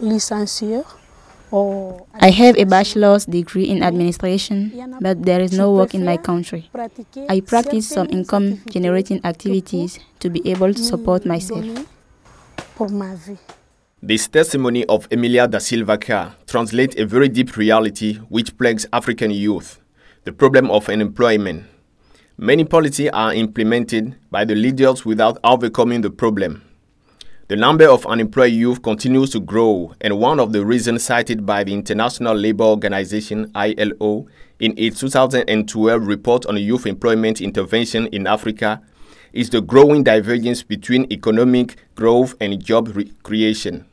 I have a bachelor's degree in administration, but there is no work in my country. I practice some income-generating activities to be able to support myself. This testimony of Emilia da Silva Carr translates a very deep reality which plagues African youth, the problem of unemployment. Many policies are implemented by the leaders without overcoming the problem. The number of unemployed youth continues to grow, and one of the reasons cited by the International Labour Organization (ILO) in its 2012 report on youth employment intervention in Africa is the growing divergence between economic growth and job creation.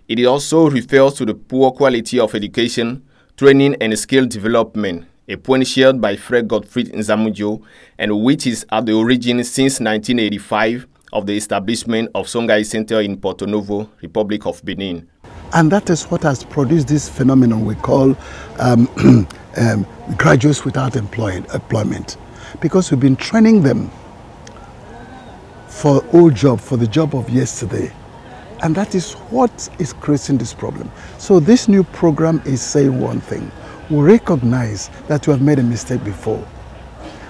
It also refers to the poor quality of education, training and skill development, a point shared by Fred Gottfried Nzamujo, and which is at the origin since 1985 of the establishment of Songhai Center in Porto Novo, Republic of Benin. And that is what has produced this phenomenon we call graduates without employment. Because we've been training them for old job, for the job of yesterday. And that is what is creating this problem. So this new program is saying one thing. We recognize that we have made a mistake before.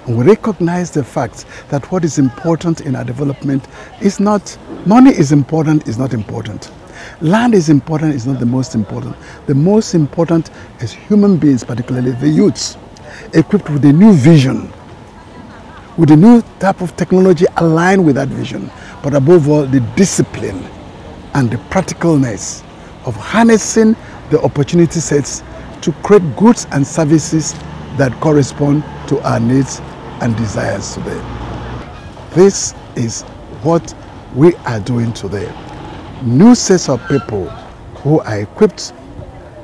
And we recognize the fact that what is important in our development is not, money is important, is not important. Land is important, is not the most important. The most important is human beings, particularly the youths, equipped with a new vision, with a new type of technology aligned with that vision, but above all, the discipline and the practicalness of harnessing the opportunity sets to create goods and services that correspond to our needs and desires today. This is what we are doing today. New sets of people who are equipped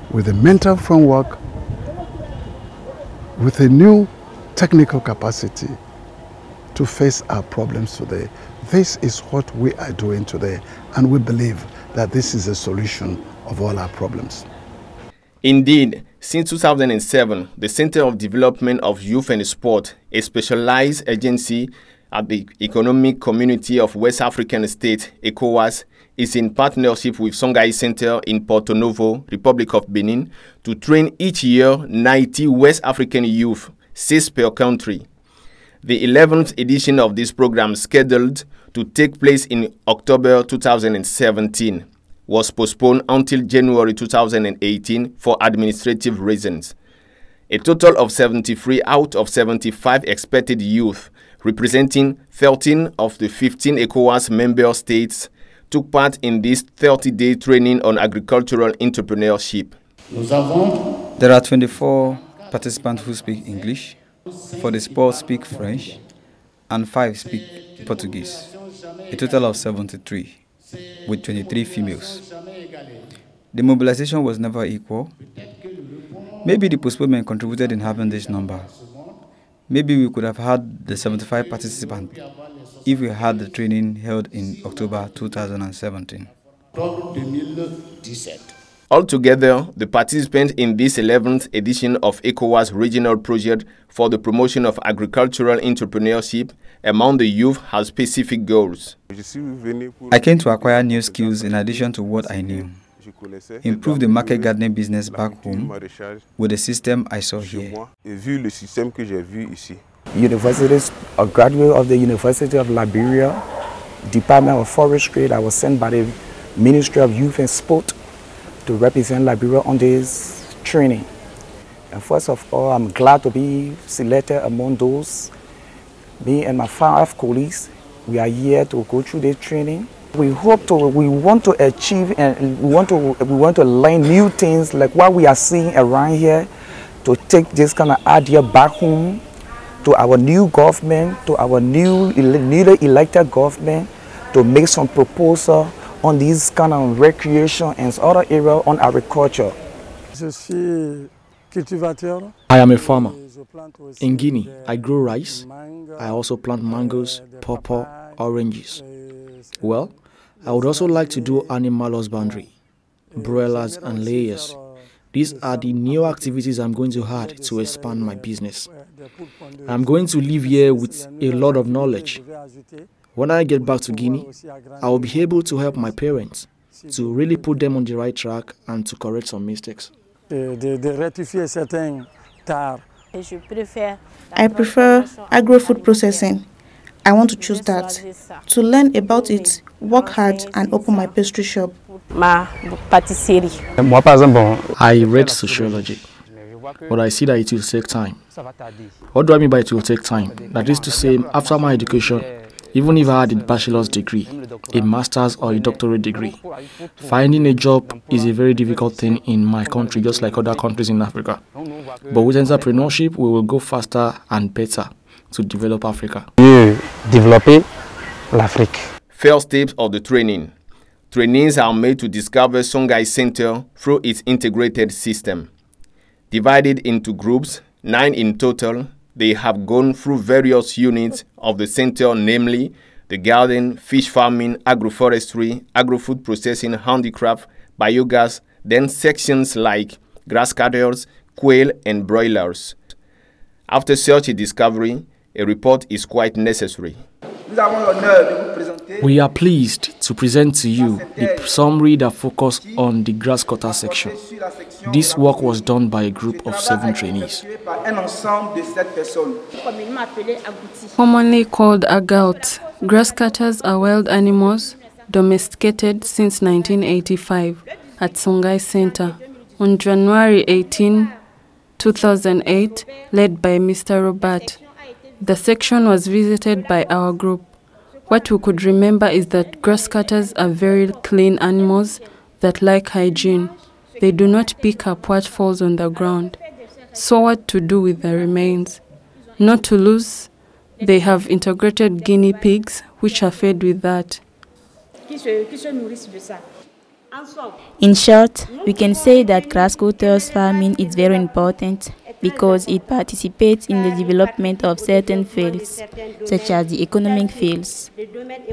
with a mental framework, with a new technical capacity to face our problems today. This is what we are doing today, and we believe that this is a solution of all our problems. Indeed, since 2007, the Center of Development of Youth and Sport, a specialized agency at the Economic Community of West African States, ECOWAS, is in partnership with Songhai Center in Porto Novo, Republic of Benin, to train each year 90 West African youth, 6 per country. The 11th edition of this program, scheduled to take place in October 2017, was postponed until January 2018 for administrative reasons. A total of 73 out of 75 expected youth, representing 13 of the 15 ECOWAS member states, took part in this 30-day training on agricultural entrepreneurship. There are 24 participants who speak English, for the sport speak French, and 5 speak Portuguese, a total of 73, with 23 females. The mobilization was never equal. Maybe the postponement contributed in having this number. Maybe we could have had the 75 participants if we had the training held in October 2017. Altogether, the participants in this 11th edition of ECOWAS Regional Project for the Promotion of Agricultural Entrepreneurship among the youth has specific goals. I came to acquire new skills in addition to what I knew. Improve the market gardening business back home with the system I saw here. Universities, a graduate of the University of Liberia, Department of Forestry, that was sent by the Ministry of Youth and Sport to represent Liberia on this training. And first of all, I'm glad to be selected among those. Me and my 5 colleagues, we are here to go through this training. We want to achieve, and we want to learn new things like what we are seeing around here, to take this kind of idea back home to our new government, to our newly elected government, to make some proposal on these kind of recreation and other areas on agriculture. I am a farmer. In Guinea, I grow rice. I also plant mangoes, pawpaw, oranges. Well, I would also like to do animal husbandry, broilers and layers. These are the new activities I'm going to add to expand my business. I'm going to live here with a lot of knowledge. When I get back to Guinea, I will be able to help my parents, to really put them on the right track and to correct some mistakes. I prefer agro-food processing. I want to choose that. To learn about it, work hard and open my pastry shop. I read sociology, but I see that it will take time. What do I mean by it will take time? That is to say, after my education, even if I had a bachelor's degree, a master's or a doctorate degree, finding a job is a very difficult thing in my country, just like other countries in Africa. But with entrepreneurship, we will go faster and better to develop Africa. Développer l'Afrique. First steps of the training. Trainees are made to discover Songhai Center through its integrated system. Divided into groups, 9 in total, they have gone through various units of the center, namely the garden, fish farming, agroforestry, agro-food processing, handicraft, biogas, then sections like grass cutters, quail and broilers. After such a discovery, a report is quite necessary. We are pleased to present to you the summary that focuses on the grass cutter section. This work was done by a group of 7 trainees. Commonly called agouts, grass cutters are wild animals domesticated since 1985 at Songhai Center. On January 18, 2008, led by Mr. Robert, the section was visited by our group. What we could remember is that grass cutters are very clean animals that like hygiene. They do not pick up what falls on the ground. So what to do with the remains? Not to lose, they have integrated guinea pigs which are fed with that. In short, we can say that grass cutters farming is very important because it participates in the development of certain fields, such as the economic fields,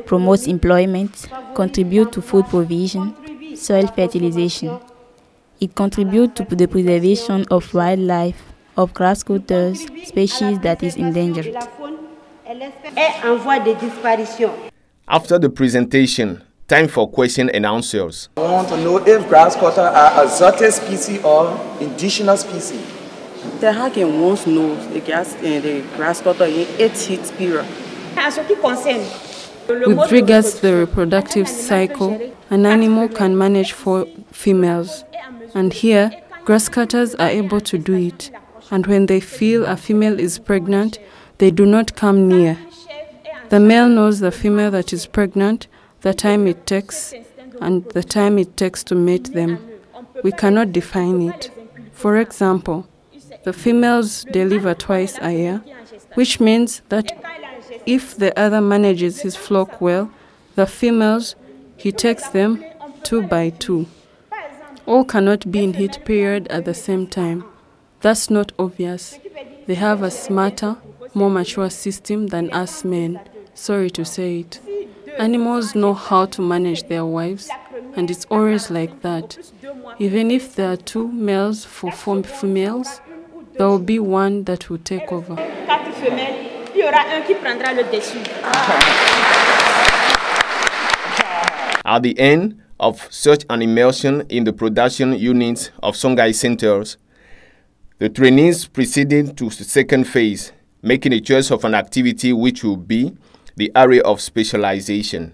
promotes employment, contributes to food provision, soil fertilization. It contributes to the preservation of wildlife, of grass cutters, species that is endangered. After the presentation, time for question and answers. I want to know if grass cutters are exotic species or indigenous species. How can one know the grass cutter in 8 heat period? With regards to the reproductive cycle, an animal can manage 4 females. And here, grass cutters are able to do it. And when they feel a female is pregnant, they do not come near. The male knows the female that is pregnant, the time it takes, and the time it takes to mate them. We cannot define it. For example, the females deliver twice a year, which means that if the other manages his flock well, the females, he takes them 2 by 2. All cannot be in heat period at the same time. That's not obvious. They have a smarter, more mature system than us men. Sorry to say it. Animals know how to manage their wives, and it's always like that. Even if there are 2 males for 4 females, there will be one that will take over. At the end of such an immersion in the production units of Songhai centers, the trainees proceeded to the second phase, making a choice of an activity which will be the area of specialization.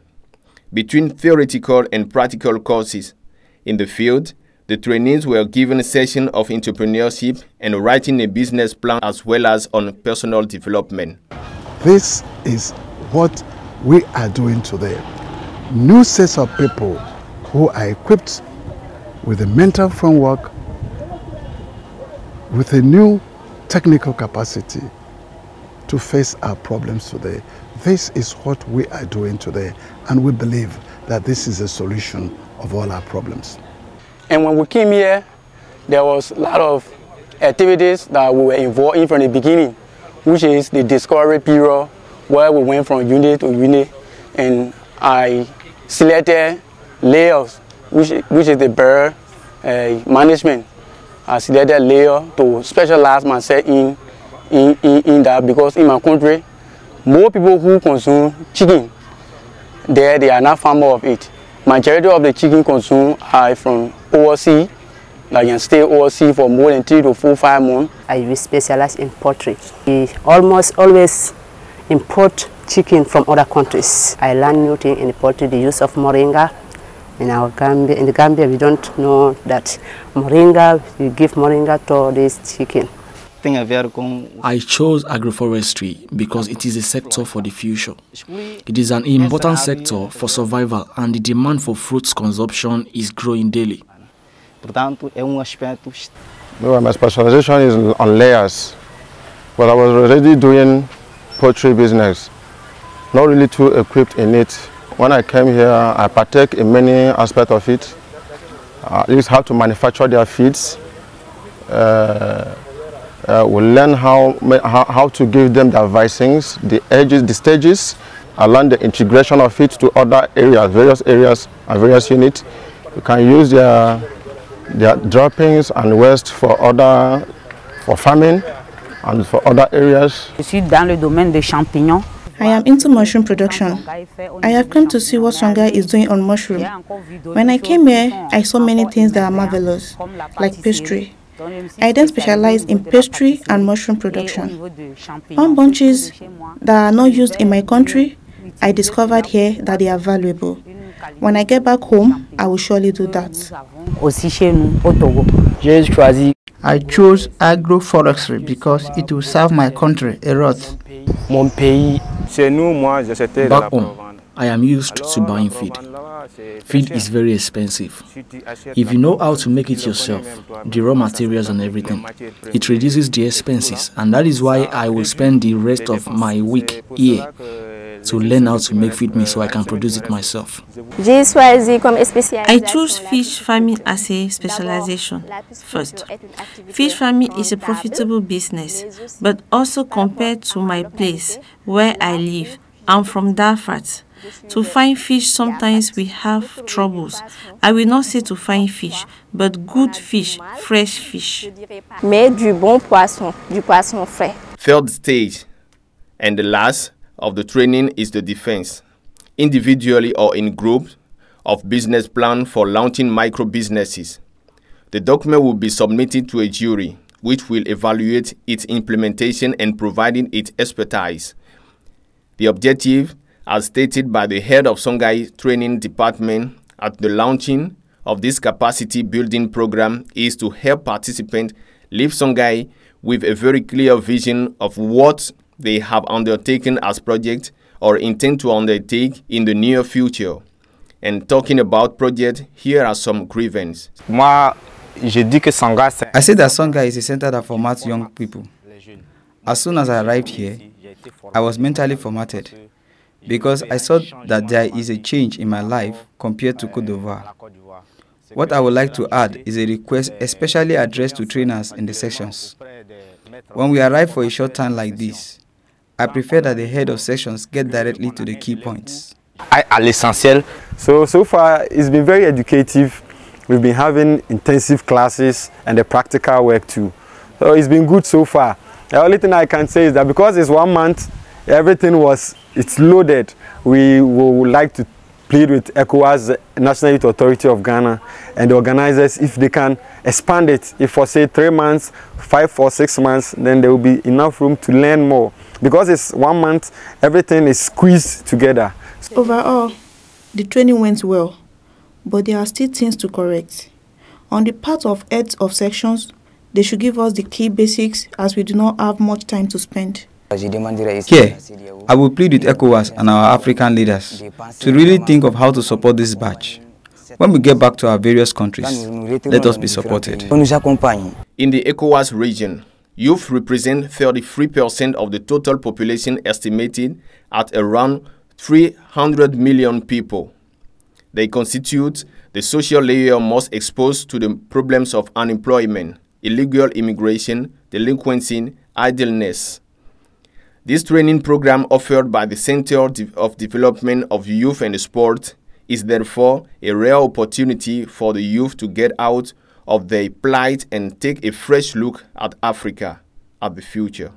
Between theoretical and practical courses in the field, the trainees were given a session of entrepreneurship and writing a business plan as well as on personal development. This is what we are doing today. New sets of people who are equipped with a mental framework, with a new technical capacity to face our problems today. This is what we are doing today, and we believe that this is a solution of all our problems. And when we came here, there was a lot of activities that we were involved in from the beginning, which is the discovery period, where we went from unit to unit, and I selected layers, which is the bird management. I selected layer to specialize myself in that, because in my country, more people who consume chicken, they are not farmers of it. Majority of the chicken consumed are from overseas, that can stay overseas for more than 3 to 4, 5 months. I specialize in poultry. We almost always import chicken from other countries. I learned new thing in poultry, the use of moringa. In the Gambia, we don't know that moringa, you give moringa to this chicken. I chose agroforestry because it is a sector for the future. It is an important sector for survival, and the demand for fruits consumption is growing daily. My specialization is on layers, but I was already doing poultry business, not really too equipped in it. When I came here, I partake in many aspects of it. At least how to manufacture their feeds. We learn how to give them their vicings, the edges, the stages. I learned the integration of it to other areas, various areas and various units. You can use their droppings and waste for farming and for other areas. Je suis dans le domaine des champignons. I am into mushroom production. I have come to see what Songhai is doing on mushroom. When I came here, I saw many things that are marvelous, like pastry. I then specialize in pastry and mushroom production. Palm bunches that are not used in my country, I discovered here that they are valuable. When I get back home, I will surely do that. I chose agroforestry because it will serve my country a lot. Back home, I am used to buying feed. Feed is very expensive. If you know how to make it yourself, the raw materials and everything, it reduces the expenses, and that is why I will spend the rest of my week here to learn how to make feed me so I can produce it myself. I choose fish farming as a specialization. First, fish farming is a profitable business, but also compared to my place where I live, I'm from Darfat. To find fish, sometimes we have troubles. I will not say to find fish, but good fish, fresh fish. Third stage, and the last of the training, is the defense, individually or in groups, of business plan for launching micro businesses. The document will be submitted to a jury, which will evaluate its implementation and providing its expertise. The objective, as stated by the head of Songhai Training Department at the launching of this capacity building program, is to help participants leave Songhai with a very clear vision of what they have undertaken as projects or intend to undertake in the near future. And talking about projects, here are some grievances. I say that Songhai is a center that formats young people. As soon as I arrived here, I was mentally formatted, because I saw that there is a change in my life compared to Côte d'Ivoire. What I would like to add is a request especially addressed to trainers in the sections. When we arrive for a short time like this, I prefer that the head of sections get directly to the key points. So far, it's been very educative. We've been having intensive classes and the practical work too. So it's been good so far. The only thing I can say is that because it's 1 month, everything it's loaded. We would like to plead with ECOWAS, National Youth Authority of Ghana, and the organizers, if they can expand it. If for say 3 months, 5 or 6 months, then there will be enough room to learn more. Because it's 1 month, everything is squeezed together. Overall, the training went well, but there are still things to correct. On the part of heads of sections, they should give us the key basics, as we do not have much time to spend. Here, I will plead with ECOWAS and our African leaders to really think of how to support this batch. When we get back to our various countries, let us be supported. In the ECOWAS region, youth represent 33% of the total population, estimated at around 300 million people. They constitute the social layer most exposed to the problems of unemployment, illegal immigration, delinquency, idleness. This training program offered by the Center of Development of Youth and Sport is therefore a rare opportunity for the youth to get out of their plight and take a fresh look at Africa, at the future.